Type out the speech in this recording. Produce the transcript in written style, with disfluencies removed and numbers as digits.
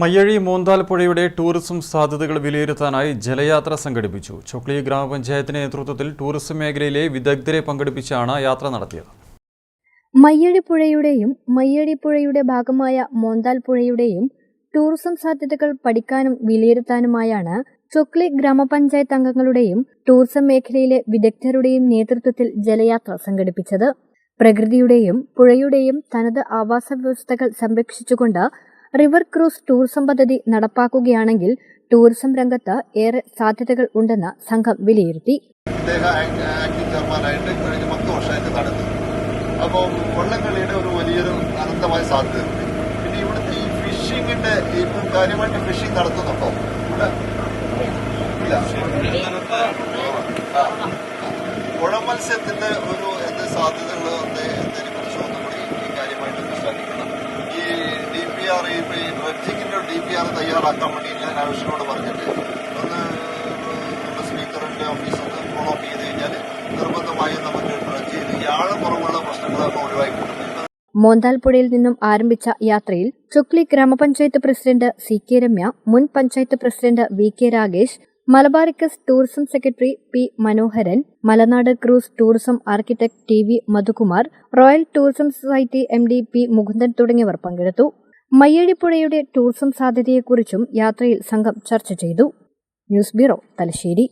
മയ്യഴി മോന്താൽ പുഴയുടെ ടൂറിസം സാധ്യതകൾ വിലയിരുത്താനായി ജലയാത്ര സംഘടിപ്പിച്ചു. ചൊക്ലി ഗ്രാമപഞ്ചായത്തിന്റെ നേതൃത്വത്തിൽ ടൂറിസം മേഖലയിലെ വിദഗ്ധരെ പങ്കെടുപ്പിച്ചാണ് യാത്ര നടത്തിയത്. മയ്യഴി പുഴയുടെ ഭാഗമായ മോന്താൽ പുഴയുടെയും ടൂറിസം സാധ്യതകൾ പഠിക്കാനും വിലയിരുത്താനുമായാണ് ചൊക്ലി ഗ്രാമപഞ്ചായത്ത് അംഗങ്ങളുടെയും ടൂറിസം മേഖലയിലെ വിദഗ്ധരുടെയും നേതൃത്വത്തിൽ ജലയാത്ര സംഘടിപ്പിച്ചത്. പ്രകൃതിയുടെയും പുഴയുടെയും തനത് ആവാസ വ്യവസ്ഥകൾ സംരക്ഷിച്ചുകൊണ്ട് റിവർ ക്രൂസ് ടൂറിസം പദ്ധതി നടപ്പാക്കുകയാണെങ്കിൽ ടൂറിസം രംഗത്ത് ഏറെ സാധ്യതകൾ ഉണ്ടെന്ന് സംഘം വിലയിരുത്തി. അപ്പോൾ വള്ളംകളിയുടെ ഒരു വലിയൊരു അനന്തമായ സാധ്യതയുണ്ട്. പിന്നെ ഇവിടുത്തെ ഈ ഫിഷിങ്ങിന്റെ ഇപ്പം കാര്യമായിട്ട് ഫിഷിംഗ് നടത്തുന്നുണ്ടോ? പുഴ മത്സ്യത്തിന്റെ ഒരു എന്ത് സാധ്യതകൾ എന്നതിനെക്കുറിച്ച് ഒന്നുകൂടി ഈ കാര്യമായിട്ട് മനസ്സിലാക്കിക്കണം. ഈ DPR ഈ ഡ്രഡ്ജിങ്ങിന്റെ DPR തയ്യാറാക്കാൻ വേണ്ടി ഞാൻ ആവശ്യത്തോട് പറഞ്ഞിട്ട് ഒന്ന് സ്പീക്കറിന്റെ ഓഫീസ് ഒന്ന് ഫോളോ അപ്പ് ചെയ്ത് കഴിഞ്ഞാൽ നിർബന്ധമായും നമുക്ക് ഡ്രഡ്ജ് ചെയ്ത് ഈ ആഴപ്പുറമുള്ള പ്രശ്നങ്ങളൊക്കെ ഒഴിവാക്കിയിട്ടുണ്ട്. മോന്താൽ പുഴയിൽ നിന്നും ആരംഭിച്ച യാത്രയിൽ ചൊക്ലി ഗ്രാമപഞ്ചായത്ത് പ്രസിഡന്റ് CK രമ്യ, മുൻ panchayat president VK Ragesh, Malabaricus tourism secretary P Manoharan, Malanad cruise tourism architect TV Madhukumar, royal tourism society MD P Mukundan തുടങ്ങിയവർ പങ്കെടുത്തു. മയ്യഴി പുഴയുടെ ടൂറിസം സാധ്യതയെക്കുറിച്ചും യാത്രയിൽ സംഘം ചർച്ച ചെയ്തു. News bureau, Thalassery.